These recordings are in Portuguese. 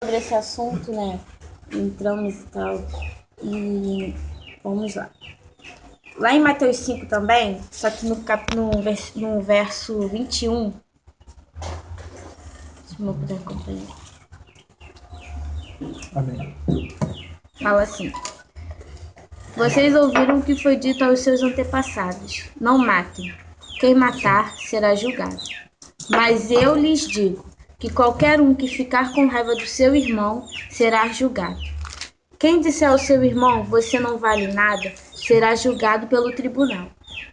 sobre esse assunto, né? Entramos e tal. E vamos lá. Lá em Mateus 5 também, só que no verso 21, se eu puder acompanhar. Amém. Fala assim: Vocês ouviram o que foi dito aos seus antepassados: Não matem. Quem matar será julgado. Mas eu lhes digo que qualquer um que ficar com raiva do seu irmão será julgado. Quem disser ao seu irmão, você não vale nada, será julgado pelo tribunal.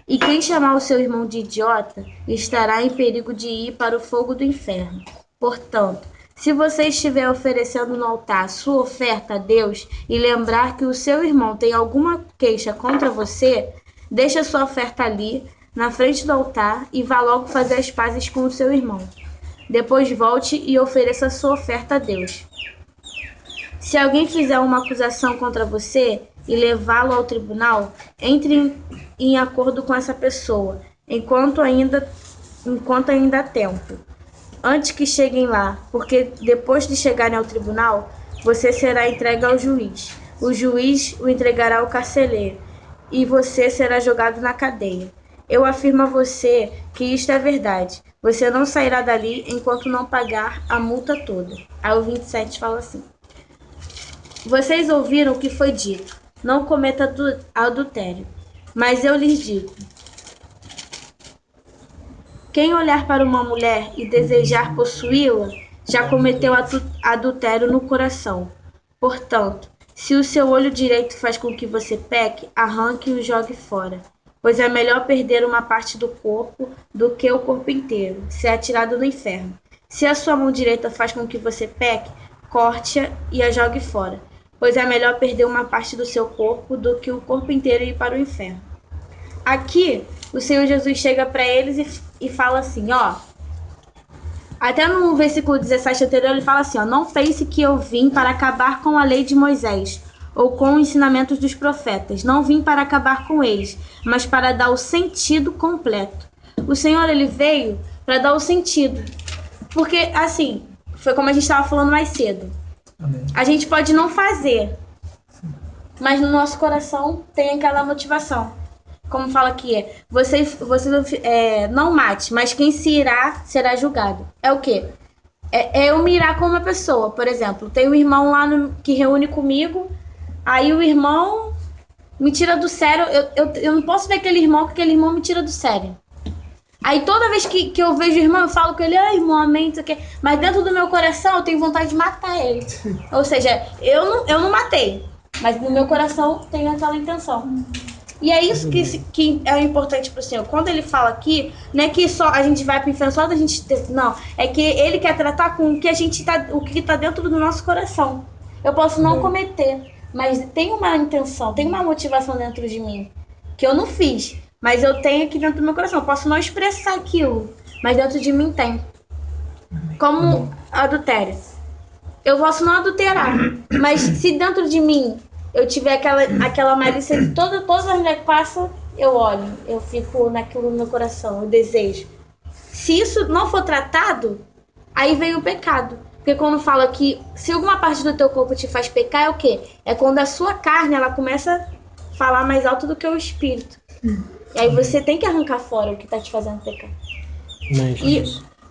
E quem chamar o seu irmão de idiota, estará em perigo de ir para o fogo do inferno. Portanto, se você estiver oferecendo no altar sua oferta a Deus e lembrar que o seu irmão tem alguma queixa contra você, deixe a sua oferta ali, na frente do altar, e vá logo fazer as pazes com o seu irmão. Depois volte e ofereça a sua oferta a Deus. Se alguém fizer uma acusação contra você e levá-lo ao tribunal, entre em acordo com essa pessoa, enquanto ainda há tempo, antes que cheguem lá, porque depois de chegarem ao tribunal, você será entregue ao juiz. O juiz o entregará ao carcereiro e você será jogado na cadeia. Eu afirmo a você que isto é verdade. Você não sairá dali enquanto não pagar a multa toda. Aí o 27 fala assim: Vocês ouviram o que foi dito: Não cometa adultério. Mas eu lhes digo: quem olhar para uma mulher e desejar possuí-la, já cometeu adultério no coração. Portanto, se o seu olho direito faz com que você peque, arranque e o jogue fora. Pois é melhor perder uma parte do corpo do que o corpo inteiro, ser atirado no inferno. Se a sua mão direita faz com que você peque, corte-a e a jogue fora. Pois é melhor perder uma parte do seu corpo do que o corpo inteiro ir para o inferno. Aqui, o Senhor Jesus chega para eles e fala assim, ó. Até no versículo 17 anterior, ele fala assim, ó. Não pense que eu vim para acabar com a lei de Moisés ou com os ensinamentos dos profetas. Não vim para acabar com eles, mas para dar o sentido completo. O Senhor, ele veio para dar o sentido. Porque, assim, foi como a gente estava falando mais cedo. Amém. A gente pode não fazer, mas no nosso coração tem aquela motivação. Como fala aqui, você não mate, mas quem se irá será julgado. É o quê? É eu me irar com uma pessoa, por exemplo. Tem um irmão lá que reúne comigo, aí o irmão me tira do sério. Eu não posso ver aquele irmão, porque aquele irmão me tira do sério. Aí toda vez que eu vejo o irmão, eu falo com ele, irmão, amém, isso aqui. Mas dentro do meu coração eu tenho vontade de matar ele. Ou seja, eu não matei, mas no meu coração tem aquela intenção. E é isso que é importante pro Senhor. Quando ele fala aqui, não é que só a gente vai pro inferno só da gente. Não, é que ele quer tratar com o que a gente tá, o que tá dentro do nosso coração. Eu posso não cometer, mas tem uma intenção, tem uma motivação dentro de mim que eu não fiz, mas eu tenho aqui dentro do meu coração. Eu posso não expressar aquilo, mas dentro de mim tem. Como adultério. Eu posso não adulterar, mas se dentro de mim eu tiver aquela malícia de todas as mulheres que passam, eu olho, eu fico naquilo no meu coração, eu desejo. Se isso não for tratado, aí vem o pecado. Porque quando fala que se alguma parte do teu corpo te faz pecar, é o quê? É quando a sua carne ela começa a falar mais alto do que o espírito. E aí você tem que arrancar fora o que está te fazendo pecar.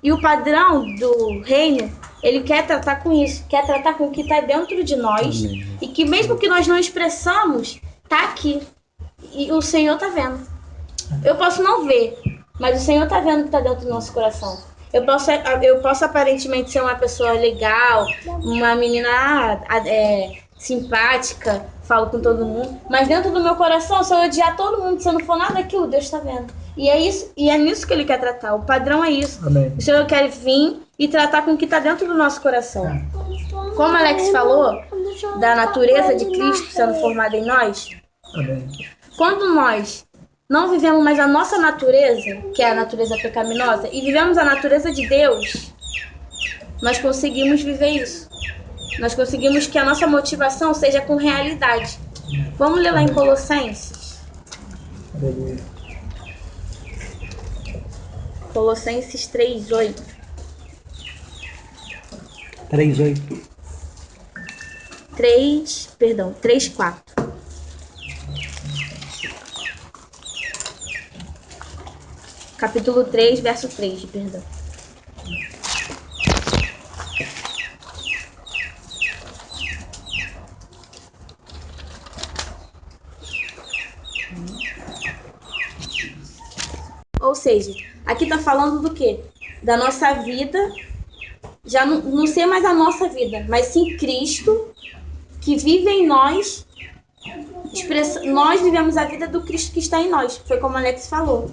E o padrão do reino, ele quer tratar com isso, quer tratar com o que está dentro de nós. Amém. E que mesmo que nós não expressamos, tá aqui. E o Senhor tá vendo. Eu posso não ver, mas o Senhor tá vendo o que está dentro do nosso coração. Eu posso aparentemente ser uma pessoa legal, uma menina simpática, falo com todo mundo, mas dentro do meu coração, se eu odiar todo mundo, se eu não for nada daquilo, Deus está vendo. E é isso, e é nisso que ele quer tratar. O padrão é isso. Amém. O Senhor quer vir e tratar com o que está dentro do nosso coração. Como Alex falou, da natureza de Cristo sendo formada em nós, Amém. quando nós não vivemos mais a nossa natureza, que é a natureza pecaminosa, e vivemos a natureza de Deus, nós conseguimos viver isso. Nós conseguimos que a nossa motivação seja com realidade. Vamos ler lá em Colossenses. Aleluia. Colossenses 3:8. 3:8. 3:4. Capítulo 3, verso 3, perdão. Ou seja, aqui tá falando do quê? Da nossa vida, já não ser mais a nossa vida, mas sim Cristo, que vive em nós. Nós vivemos a vida do Cristo que está em nós, foi como Alex falou.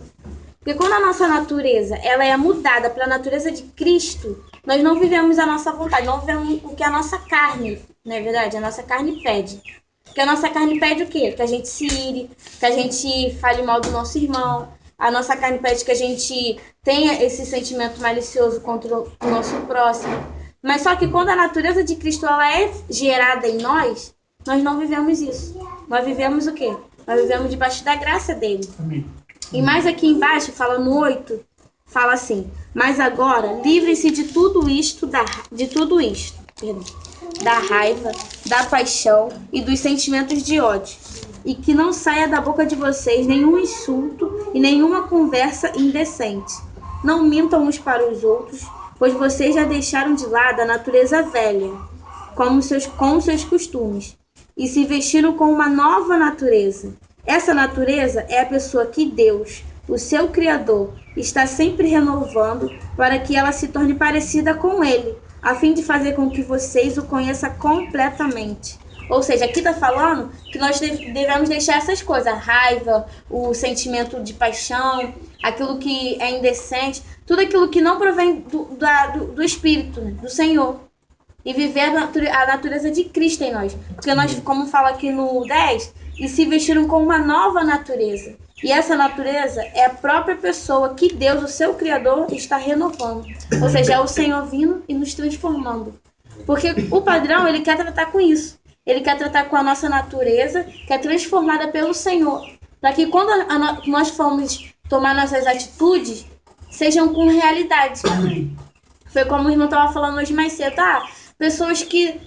Porque quando a nossa natureza ela é mudada para a natureza de Cristo, nós não vivemos a nossa vontade, não vivemos o que a nossa carne, não é verdade? A nossa carne pede. Porque a nossa carne pede o quê? Que a gente se ire, que a gente fale mal do nosso irmão. A nossa carne pede que a gente tenha esse sentimento malicioso contra o nosso próximo. Mas só que quando a natureza de Cristo ela é gerada em nós não vivemos isso. Nós vivemos o quê? Nós vivemos debaixo da graça dele. Amém. E mais aqui embaixo, fala no 8, fala assim: mas agora, livrem-se de tudo isto, da raiva, da paixão e dos sentimentos de ódio. E que não saia da boca de vocês nenhum insulto e nenhuma conversa indecente. Não mintam uns para os outros, pois vocês já deixaram de lado a natureza velha, com os seus costumes, e se vestiram com uma nova natureza. Essa natureza é a pessoa que Deus, o seu Criador, está sempre renovando para que ela se torne parecida com Ele, a fim de fazer com que vocês o conheçam completamente. Ou seja, aqui está falando que nós devemos deixar essas coisas, a raiva, o sentimento de paixão, aquilo que é indecente, tudo aquilo que não provém do Espírito, né, do Senhor. E viver a natureza de Cristo em nós. Porque nós, como fala aqui no 10, e se vestiram com uma nova natureza. E essa natureza é a própria pessoa que Deus, o seu Criador, está renovando. Ou seja, é o Senhor vindo e nos transformando. Porque o padrão, ele quer tratar com isso. Ele quer tratar com a nossa natureza, que é transformada pelo Senhor. Para que quando nós formos tomar nossas atitudes, sejam com realidade. Foi como o irmão estava falando hoje mais cedo. Pessoas que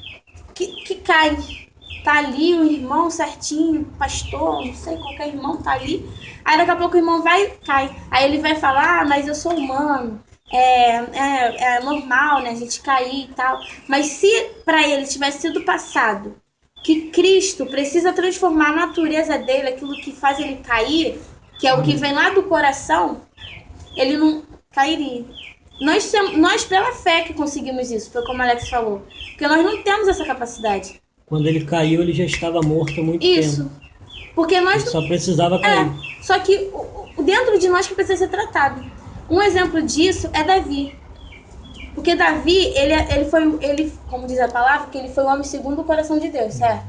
caem. Tá ali o irmão certinho, pastor, não sei, qualquer irmão tá ali. Aí daqui a pouco o irmão vai e cai. Aí ele vai falar, mas eu sou humano. É normal, né, a gente cair e tal. Mas se para ele tivesse sido passado que Cristo precisa transformar a natureza dele, aquilo que faz ele cair, que é o que vem lá do coração, ele não cairia. Nós pela fé que conseguimos isso, foi como o Alex falou. Porque nós não temos essa capacidade. Quando ele caiu, ele já estava morto há muito tempo. Isso. Porque nós ele só precisava cair. Só que dentro de nós que precisa ser tratado. Um exemplo disso é Davi. Porque Davi, ele, como diz a palavra, que ele foi o homem segundo o coração de Deus, certo?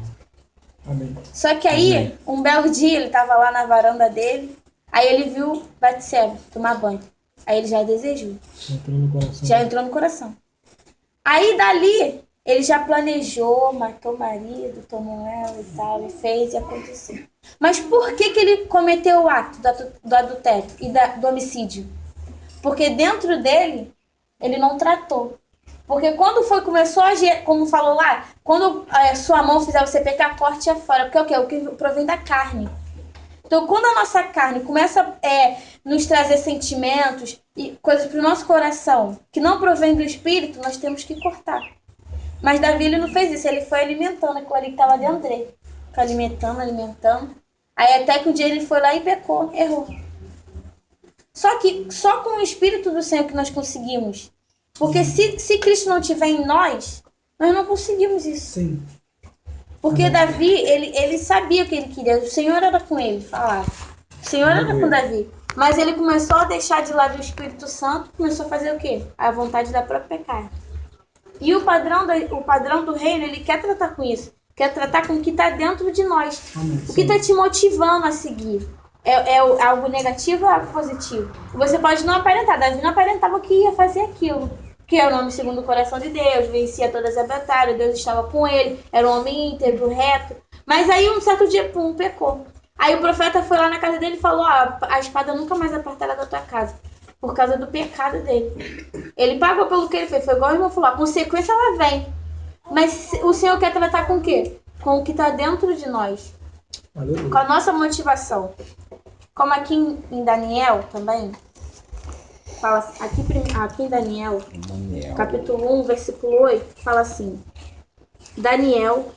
Amém. Só que aí, um belo dia, ele estava lá na varanda dele, aí ele viu Batseba tomar banho. Aí ele já desejou. Já entrou no coração. Aí dali, ele já planejou, matou o marido, tomou ela e tal, e fez e aconteceu. Mas por que ele cometeu o ato do adultério e do homicídio? Porque dentro dele, ele não tratou. Porque quando começou a agir, como falou lá, quando a sua mão fizer você pecar, corte-a fora. Porque é o que provém da carne. Então, quando a nossa carne começa a nos trazer sentimentos e coisas para o nosso coração que não provém do Espírito, nós temos que cortar. Mas Davi, ele não fez isso, ele foi alimentando aquilo ali que estava dentro dele. Foi alimentando. Aí até que um dia ele foi lá e pecou, errou. Só que só com o Espírito do Senhor que nós conseguimos. Porque se Cristo não estiver em nós não conseguimos isso. Sim. Porque Davi, ele sabia o que ele queria. O Senhor era com ele, falava. O Senhor era com Davi. Mas ele começou a deixar de lado o Espírito Santo, começou a fazer o quê? A vontade da própria carne. E o padrão do reino, ele quer tratar com isso. Quer tratar com o que está dentro de nós. Amém. O que está te motivando a seguir. É algo negativo ou algo positivo? Você pode não aparentar. Davi não aparentava que ia fazer aquilo. Que é o nome segundo o coração de Deus, vencia todas as batalhas, Deus estava com ele, era um homem íntegro, reto. Mas aí um certo dia, pecou. Aí o profeta foi lá na casa dele e falou, a espada nunca mais apartará da tua casa, por causa do pecado dele. Ele pagou pelo que ele fez, foi igual o irmão falou, a consequência ela vem. Mas o Senhor quer tratar com o quê? Com o que está dentro de nós. Aleluia. Com a nossa motivação. Como aqui em Daniel também, fala aqui em Daniel, capítulo 1, versículo 8, fala assim: Daniel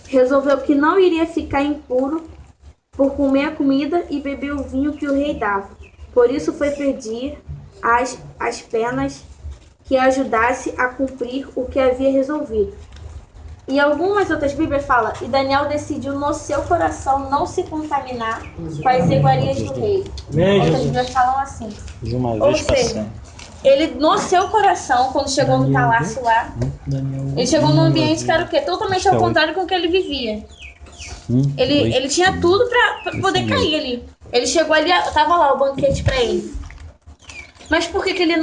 resolveu que não iria ficar impuro por comer a comida e beber o vinho que o rei dava. Por isso foi pedir as penas que ajudasse a cumprir o que havia resolvido. E algumas outras Bíblias falam, e Daniel decidiu no seu coração não se contaminar com as iguarias do rei. Outras Bíblias falam assim. De uma Ou vez seja, passando. ele no seu coração, quando chegou no palácio lá, ele chegou num ambiente que era o quê? Totalmente ao contrário com o que ele vivia. Ele tinha tudo pra poder cair ali. Ele chegou ali, tava lá o banquete pra ele. Mas por que ele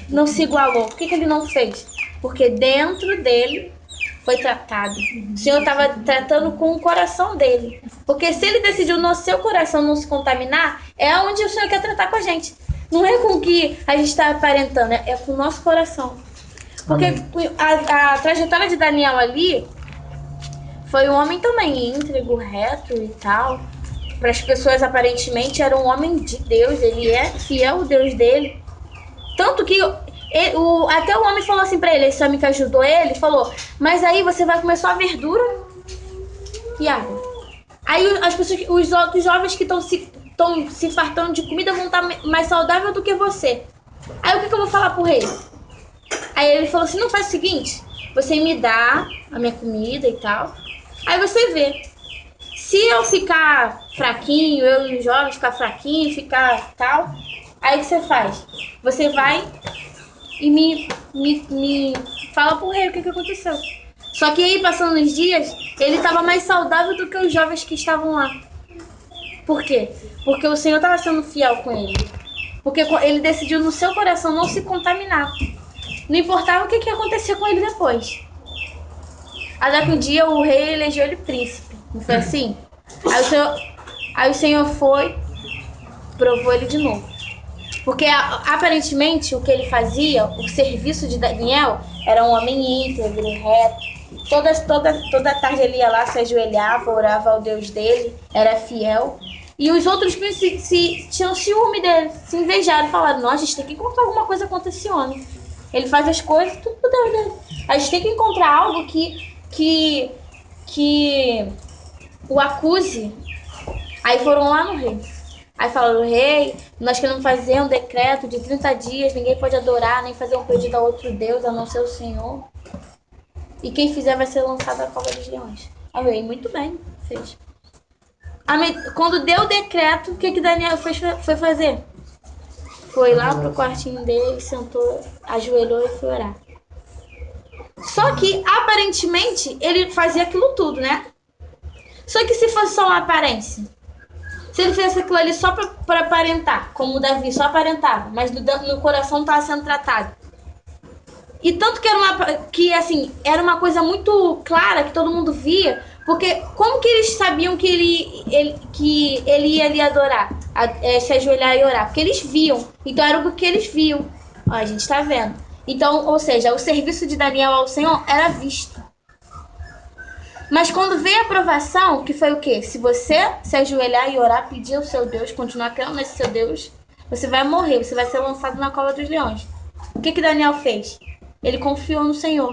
não se igualou? Por que ele não fez? Porque dentro dele foi tratado. O Senhor estava tratando com o coração dele. Porque se ele decidiu no seu coração não se contaminar, é onde o Senhor quer tratar com a gente. Não é com o que a gente está aparentando, é com o nosso coração. Porque a trajetória de Daniel ali foi um homem também íntegro, reto e tal. Para as pessoas, aparentemente, era um homem de Deus. Ele é fiel ao Deus dele. Tanto que até o homem falou assim pra ele, esse homem que ajudou ele, falou, mas aí você vai comer só verdura e água. Aí as pessoas, os outros jovens que estão se fartando de comida vão estar mais saudáveis do que você. Aí o que eu vou falar pro rei? Aí ele falou assim, não, faz o seguinte, você me dá a minha comida e tal, aí você vê. Se eu ficar fraquinho, eu e os jovens ficar fraquinho, ficar tal, aí o que você faz? Você vai e me fala pro rei o que aconteceu. Só que aí, passando os dias, ele estava mais saudável do que os jovens que estavam lá. Por quê? Porque o Senhor estava sendo fiel com ele. Porque ele decidiu no seu coração não se contaminar. Não importava o que ia acontecer com ele depois. Até que um dia o rei elegeu ele príncipe. Não foi assim? Aí o Senhor foi, provou ele de novo. Porque aparentemente o que ele fazia, o serviço de Daniel, era um homem íntegro, reto. Toda tarde ele ia lá, se ajoelhava, orava ao Deus dele, era fiel. E os outros tinham ciúme dele, se invejaram, falaram, não, a gente tem que encontrar alguma coisa contra esse homem. Ele faz as coisas, tudo por Deus dele. A gente tem que encontrar algo que o acuse. Aí foram lá no rei. Aí falaram, rei, nós queremos fazer um decreto de 30 dias, ninguém pode adorar, nem fazer um pedido a outro Deus, a não ser o Senhor. E quem fizer vai ser lançado na cova dos leões. Aí o rei, muito bem, fez. Quando deu o decreto, o que Daniel foi fazer? Foi lá pro quartinho dele, sentou, ajoelhou e foi orar. Só que, aparentemente, ele fazia aquilo tudo, né? Só que se fosse só uma aparência, se ele fizesse aquilo ali só pra aparentar, como o Davi só aparentava, mas no coração estava sendo tratado. E tanto que era uma coisa muito clara, que todo mundo via, porque como que eles sabiam que ele ia ali adorar, se ajoelhar e orar? Porque eles viam, então era o que eles viam. Ó, a gente tá vendo. Então, ou seja, o serviço de Daniel ao Senhor era visto. Mas quando veio a aprovação, que foi o quê? Se você se ajoelhar e orar, pedir ao seu Deus, continuar crendo nesse seu Deus, você vai morrer, você vai ser lançado na cova dos leões. O que Daniel fez? Ele confiou no Senhor.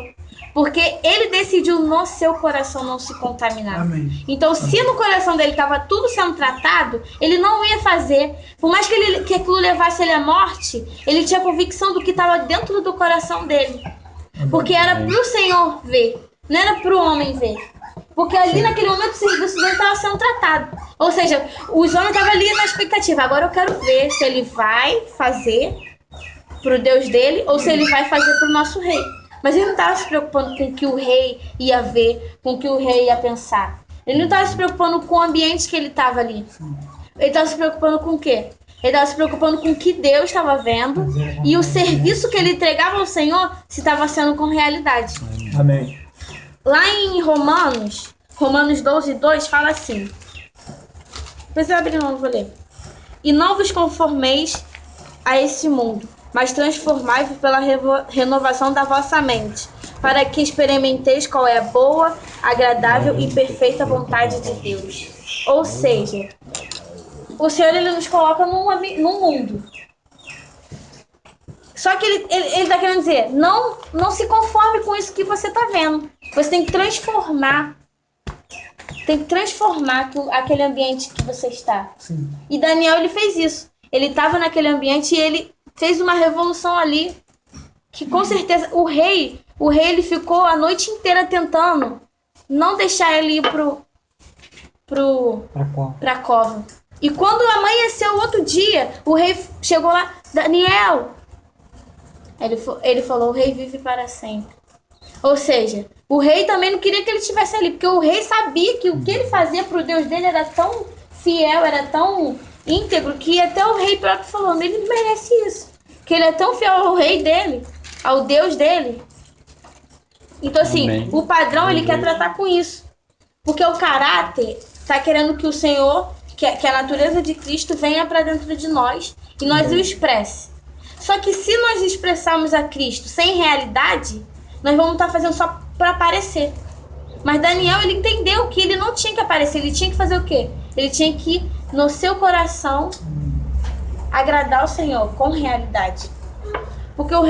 Porque ele decidiu no seu coração não se contaminar. Amém. Então, se no coração dele estava tudo sendo tratado, ele não ia fazer. Por mais que aquilo levasse ele à morte, ele tinha convicção do que estava dentro do coração dele. Porque era pro Senhor ver, não era pro homem ver. Porque ali naquele momento o serviço dele estava sendo tratado. Ou seja, os homens estavam ali na expectativa. Agora eu quero ver se ele vai fazer pro Deus dele ou se ele vai fazer pro nosso rei. Mas ele não estava se preocupando com o que o rei ia ver, com o que o rei ia pensar. Ele não estava se preocupando com o ambiente que ele estava ali. Ele estava se preocupando com o quê? Ele estava se preocupando com o que Deus estava vendo e o serviço que ele entregava ao Senhor se estava sendo com realidade. Amém. Lá em Romanos 12:2 fala assim. Precisa abrir não, vou ler. E não vos conformeis a esse mundo, mas transformai-vos pela renovação da vossa mente, para que experimenteis qual é a boa, agradável e perfeita vontade de Deus. Ou seja, o Senhor ele nos coloca num mundo. Só que ele tá querendo dizer, não se conforme com isso que você tá vendo. Você tem que transformar. Tem que transformar aquele ambiente que você está. Sim. E Daniel, ele fez isso. Ele estava naquele ambiente e ele fez uma revolução ali. Que com certeza o rei ele ficou a noite inteira tentando não deixar ele ir pra cova. E quando amanheceu o outro dia, o rei chegou lá, Daniel. Ele falou, o rei vive para sempre. Ou seja, o rei também não queria que ele estivesse ali, porque o rei sabia que o que ele fazia pro Deus dele era tão fiel, era tão íntegro, que até o rei próprio falou, ele não merece isso. Que ele é tão fiel ao rei dele, ao Deus dele. Então assim, Amém. o padrão ele quer tratar com isso. Porque o caráter está querendo que o Senhor, que a natureza de Cristo venha para dentro de nós e nós o expresse. Só que se nós expressarmos a Cristo sem realidade, nós vamos estar fazendo só para aparecer. Mas Daniel, ele entendeu que ele não tinha que aparecer, ele tinha que fazer o quê? Ele tinha que, no seu coração, agradar o Senhor com realidade. Porque o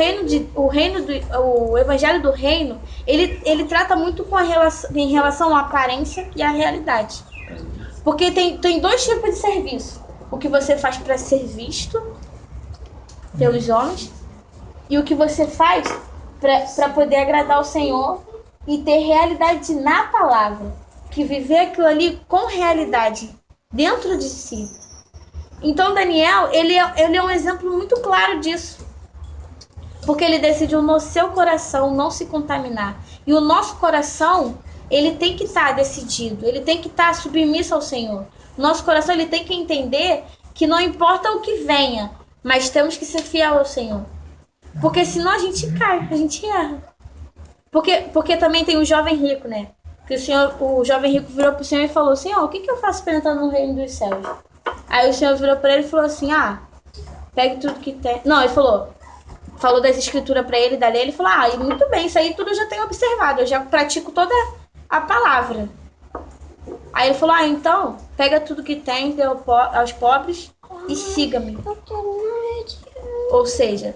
evangelho do reino, ele trata muito em relação à aparência e à realidade. Porque tem dois tipos de serviço. O que você faz para ser visto pelos homens e o que você faz para poder agradar o Senhor e ter realidade na palavra. Que viver aquilo ali com realidade dentro de si. Então Daniel, ele é um exemplo muito claro disso. Porque ele decidiu no seu coração não se contaminar. E o nosso coração, ele tem que estar decidido, ele tem que estar submisso ao Senhor. O nosso coração, ele tem que entender que não importa o que venha, mas temos que ser fiel ao Senhor. Porque senão a gente cai, a gente erra. Porque também tem o jovem rico, né? Que o jovem rico virou pro Senhor e falou, Senhor, o que eu faço para entrar no reino dos céus? Aí o Senhor virou para ele e falou assim, pegue tudo que tem. Não, ele falou das escrituras para ele, da lei, ele falou, muito bem, isso aí tudo eu já tenho observado, eu já pratico toda a palavra. Aí ele falou, então, pega tudo que tem, dê aos pobres e siga-me. Ou seja,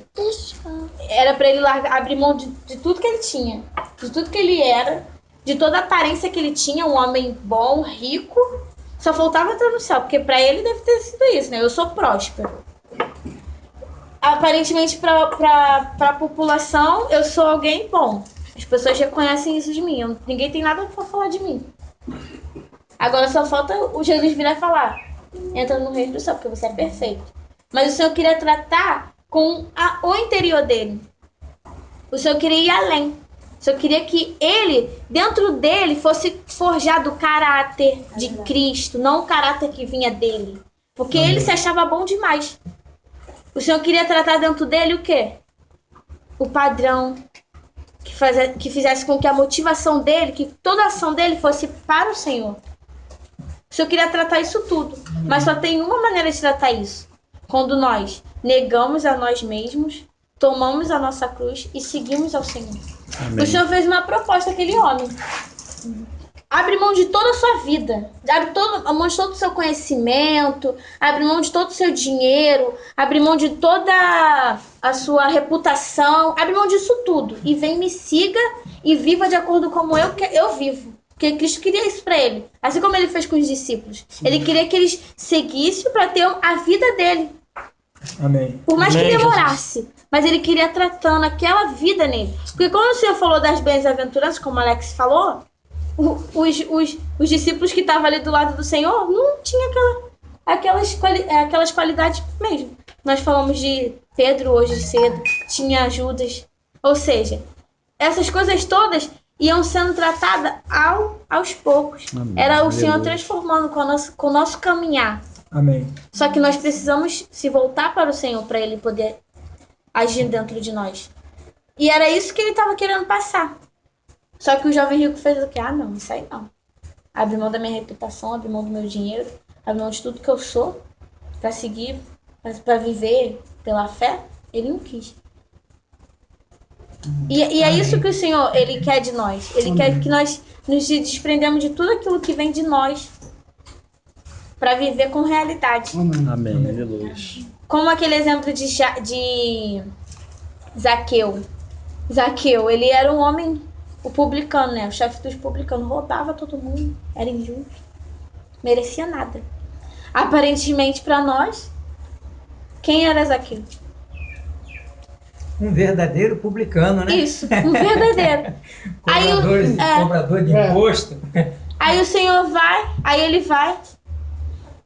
era para ele abrir mão de tudo que ele tinha, de tudo que ele era, de toda a aparência que ele tinha, um homem bom, rico, só faltava entrar no céu, porque para ele deve ter sido isso, né? Eu sou próspero. Aparentemente, para a população, eu sou alguém bom. As pessoas reconhecem isso de mim. Ninguém tem nada para falar de mim. Agora só falta o Jesus virar e falar, entra no reino do céu, porque você é perfeito. Mas o Senhor queria tratar com o interior dele. O Senhor queria ir além. O Senhor queria que ele, dentro dele, fosse forjado o caráter de Cristo, não o caráter que vinha dele. Porque ele se achava bom demais. O Senhor queria tratar dentro dele o quê? O padrão. Que fizesse com que a motivação dele, que toda a ação dele fosse para o Senhor. O Senhor queria tratar isso tudo. Mas só tem uma maneira de tratar isso. Quando nós negamos a nós mesmos, tomamos a nossa cruz e seguimos ao Senhor. Amém. O Senhor fez uma proposta àquele homem. Abre mão de toda a sua vida. Abre mão de todo o seu conhecimento. Abre mão de todo o seu dinheiro. Abre mão de toda a sua reputação. Abre mão disso tudo. E vem, me siga e viva de acordo como eu vivo. Porque Cristo queria isso para ele. Assim como ele fez com os discípulos. Sim. Ele queria que eles seguissem para ter a vida dele. Amém. Por mais que demorasse. Mas ele queria tratando aquela vida nele. Porque quando o Senhor falou das bem-aventuranças, como Alex falou, os discípulos que estavam ali do lado do Senhor não tinham aquelas qualidades mesmo. Nós falamos de Pedro hoje cedo, tinha Judas. Ou seja, essas coisas todas iam sendo tratadas aos poucos. Amém. Era o Senhor transformando com o nosso caminhar. Amém. Só que nós precisamos se voltar para o Senhor para ele poder agir dentro de nós. E era isso que ele estava querendo passar. Só que o jovem rico fez o quê? Não, isso aí não. Abrir mão da minha reputação, abrir mão do meu dinheiro, abrir mão de tudo que eu sou para seguir, para viver pela fé. Ele não quis. E é isso que o Senhor, Ele quer de nós. Ele quer que nós nos desprendemos de tudo aquilo que vem de nós para viver com realidade. Amém. Aleluia. Como aquele exemplo de Zaqueu. Zaqueu, ele era um homem, o publicano, né? O chefe dos publicanos, roubava todo mundo, era injusto, merecia nada. Aparentemente, para nós, quem era Zaqueu? Um verdadeiro publicano, né? Isso, um verdadeiro. Cobrador de imposto. Aí o Senhor vai, aí ele vai,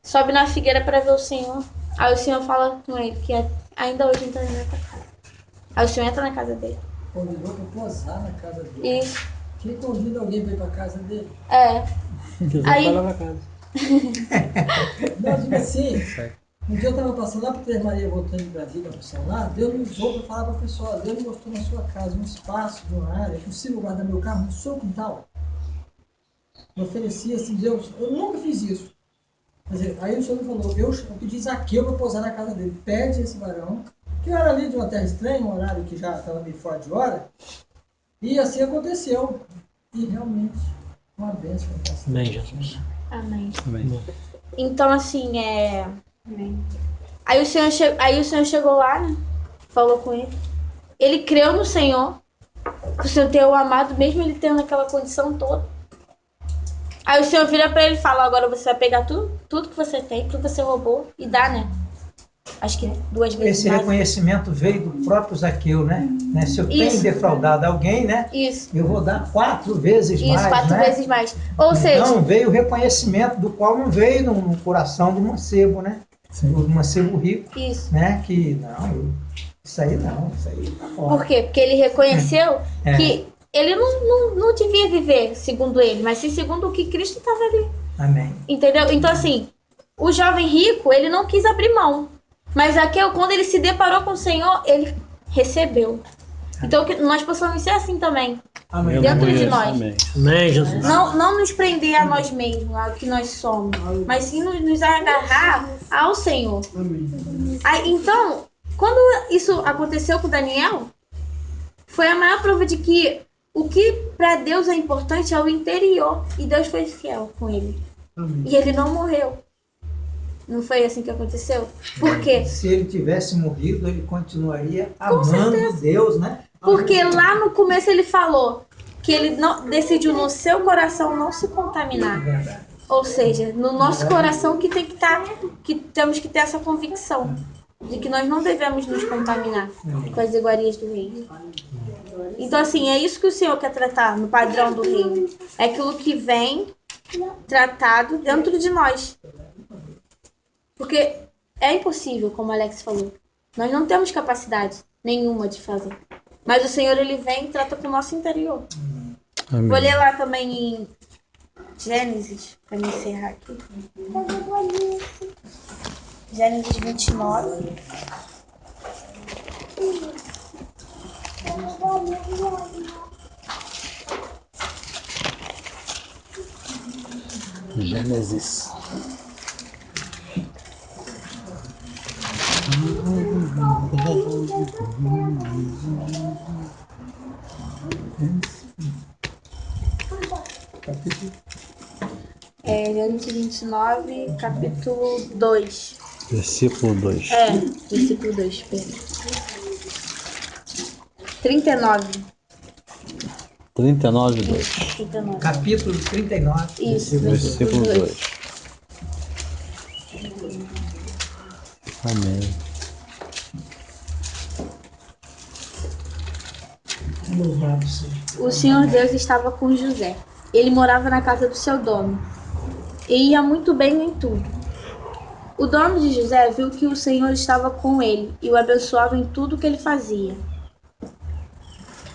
sobe na figueira para ver o Senhor. Aí o Senhor fala com ele que ainda hoje entra na minha casa. Aí o Senhor entra na casa dele. Convidou para posar na casa dele. Isso. Quem convida alguém para ir para casa dele? É. Jesus Aí- vai lá pra casa. Não, digo assim, um dia eu estava passando lá para Três Maria, voltando de Brasília, para São lá, Deus me usou para falar para a pessoa, Deus me mostrou na sua casa um espaço, de uma área, possível guardar meu carro no seu quintal. Me oferecia assim, Deus, eu nunca fiz isso. Quer dizer, aí o Senhor me falou, eu pedi Zaqueu para posar na casa dele, pede esse varão, que eu era ali de uma terra estranha, um horário que já estava meio fora de hora, e assim aconteceu. E realmente, uma bênção. Amém, Jesus. Amém. Amém. Então, assim, Aí o Senhor chegou lá, né? Falou com ele. Ele creu no Senhor. Que o Senhor tem o amado, mesmo ele tendo aquela condição toda. Aí o Senhor vira pra ele e fala, agora você vai pegar tudo que você tem, tudo que você roubou e dá, né? Acho que 2 vezes Esse mais. reconhecimento veio do próprio Zaqueu, né? Se eu tenho Isso. defraudado alguém, né? Isso, Eu vou dar 4 vezes isso, mais, 4 né? vezes mais. Ou seja, Então veio o reconhecimento do qual não veio no coração do mancebo, né? Do mancebo rico, isso. né? Que isso aí tá fora. Por quê? Porque ele reconheceu É. que ele não devia viver segundo ele, mas sim segundo o que Cristo estava ali. Amém. Entendeu? Então, assim, o jovem rico, ele não quis abrir mão. Mas Zaqueu, quando ele se deparou com o Senhor, ele recebeu. Então, que nós possamos ser assim também. Amém. Dentro de Aleluia. nós. Amém. Amém, Jesus. Não nos prender a nós mesmos, ao que nós somos. Mas sim nos agarrar ao Senhor. Aí, então, quando isso aconteceu com Daniel, foi a maior prova de que o que para Deus é importante é o interior. E Deus foi fiel com ele. E ele não morreu. Não foi assim que aconteceu? Por quê? Se ele tivesse morrido, ele continuaria amando Deus, né? Porque lá no começo ele falou que ele decidiu no seu coração não se contaminar. Ou seja, no nosso coração que tem que estar, que temos que ter essa convicção de que nós não devemos nos contaminar com as iguarias do reino. Então, assim, é isso que o Senhor quer tratar no padrão do reino. É aquilo que vem tratado dentro de nós. Porque é impossível, como o Alex falou. Nós não temos capacidade nenhuma de fazer. Mas o Senhor, ele vem e trata com o nosso interior. Amém. Vou ler lá também em Gênesis, para me encerrar aqui. Gênesis 29. Gênesis. Gênesis 29, capítulo 2. Versículo 2. Versículo 2, pera. 39. 39, 2. 39. Capítulo 39. Isso, Versículo versículo 2. 2. Amém. Louvado seja. O Senhor Deus estava com José. Ele morava na casa do seu dono. E ia muito bem em tudo. O dono de José viu que o Senhor estava com ele e o abençoava em tudo que ele fazia.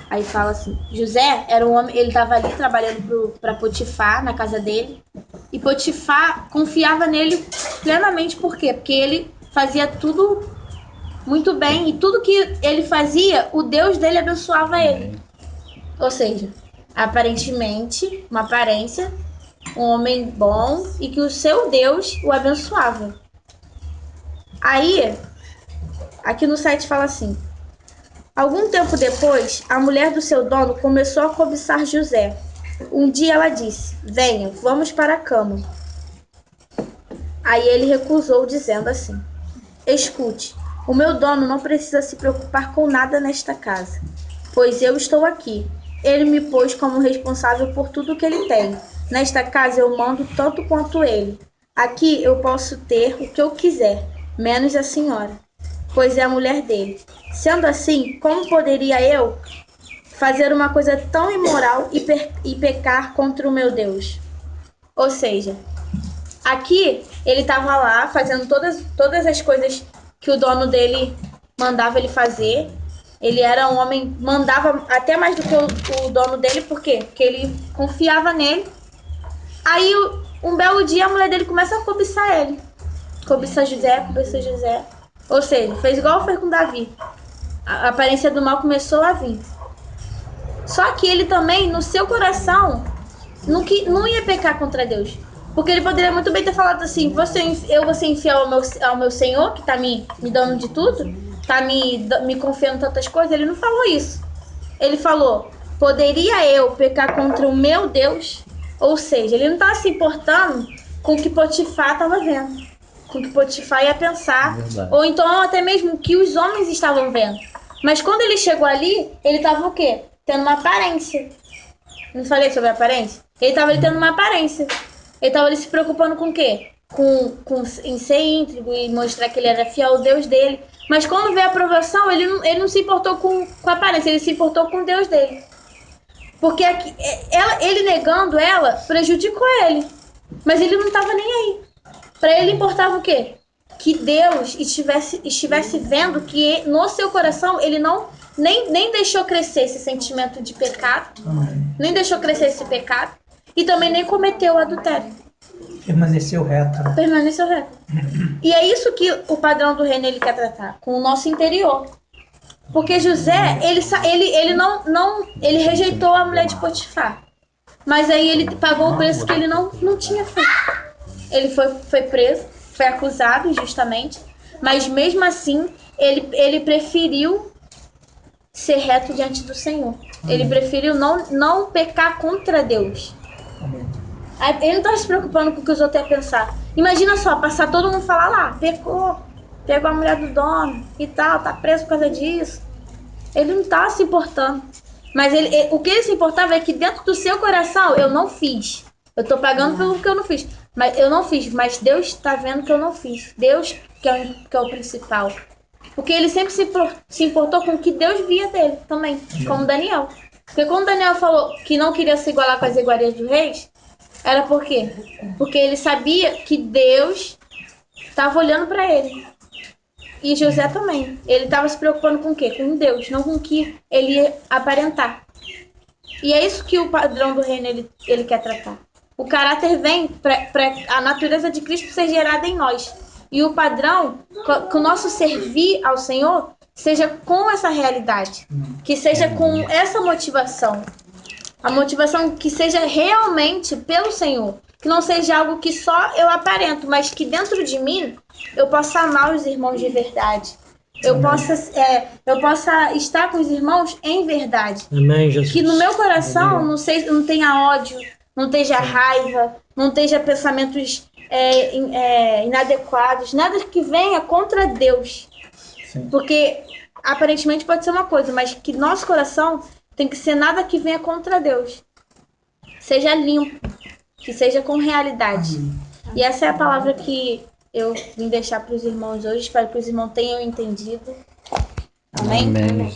Aí fala assim, José era um homem, ele estava ali trabalhando para Potifar, na casa dele. E Potifar confiava nele plenamente, por quê? Porque ele fazia tudo muito bem. E tudo que ele fazia, o Deus dele abençoava ele. Ou seja, aparentemente, uma aparência, um homem bom e que o seu Deus o abençoava. Aí, aqui no site fala assim, Algum tempo depois, a mulher do seu dono começou a cobiçar José. Um dia ela disse: venha, vamos para a cama. Aí ele recusou, dizendo assim: escute, o meu dono não precisa se preocupar com nada nesta casa, pois eu estou aqui. Ele me pôs como responsável por tudo que ele tem. Nesta casa eu mando tanto quanto ele. Aqui eu posso ter o que eu quiser, menos a senhora, pois é a mulher dele. Sendo assim, como poderia eu fazer uma coisa tão imoral e pecar contra o meu Deus? Ou seja, aqui ele estava lá fazendo todas as coisas que o dono dele mandava ele fazer. Ele era um homem, mandava até mais do que o dono dele, por quê? Porque ele confiava nele. Aí um belo dia a mulher dele começa a cobiçar ele. Cobiça José. Ou seja, fez igual fez com Davi. A aparência do mal começou a vir. Só que ele também, no seu coração, não ia pecar contra Deus. Porque ele poderia muito bem ter falado assim: eu vou ser infiel ao meu Senhor, que está me dando de tudo, está me confiando tantas coisas. Ele não falou isso. Ele falou: poderia eu pecar contra o meu Deus? Ou seja, ele não estava se importando com o que Potifar estava vendo, com o que Potifar ia pensar, ou então até mesmo o que os homens estavam vendo. Mas quando ele chegou ali, ele estava o quê? Tendo uma aparência. Não falei sobre a aparência? Ele estava tendo uma aparência. Ele estava se preocupando com o quê? Em ser íntegro e mostrar que ele era fiel ao Deus dele. Mas quando veio a aprovação, ele não se importou com a aparência, ele se importou com o Deus dele. Porque ele negando ela prejudicou ele. Mas ele não estava nem aí. Para ele importava o quê? Que Deus estivesse vendo que no seu coração ele nem deixou crescer esse sentimento de pecado. Nem deixou crescer esse pecado. E também nem cometeu o adultério. Permaneceu reto. E é isso que o padrão do reino ele quer tratar, com o nosso interior. Porque José, ele rejeitou a mulher de Potifar. Mas aí ele pagou o preço que ele não tinha feito. Ele foi preso, foi acusado injustamente, mas mesmo assim ele preferiu ser reto diante do Senhor. Ele preferiu não pecar contra Deus. Ele não estava se preocupando com o que os outros iam pensar. Imagina só, passar todo mundo falar lá, pegou a mulher do dono e tal, tá preso por causa disso. Ele não estava se importando. Mas o que ele se importava é que dentro do seu coração, eu não fiz. Eu tô pagando pelo que eu não fiz. Mas eu não fiz, mas Deus está vendo que eu não fiz. Deus que é o principal. Porque ele sempre se importou com o que Deus via dele também, como Daniel. Porque quando Daniel falou que não queria se igualar com as iguarias dos reis, era por quê? Porque ele sabia que Deus estava olhando para ele. E José também. Ele estava se preocupando com o quê? Com Deus, não com o que ele ia aparentar. E é isso que o padrão do reino ele quer tratar. O caráter vem para a natureza de Cristo ser gerada em nós. E o padrão, que o nosso servir ao Senhor seja com essa realidade. Que seja com essa motivação. A motivação que seja realmente pelo Senhor. Que não seja algo que só eu aparento, mas que dentro de mim eu possa amar os irmãos de verdade. Eu possa estar com os irmãos em verdade. Amém, Jesus. Que no meu coração não tenha ódio, não esteja raiva, não esteja pensamentos inadequados, nada que venha contra Deus. Sim. Porque aparentemente pode ser uma coisa, mas que nosso coração tem que ser nada que venha contra Deus. Seja limpo, que seja com realidade. E essa é a palavra que eu vim deixar para os irmãos hoje. Espero que os irmãos tenham entendido. Amém? Amém.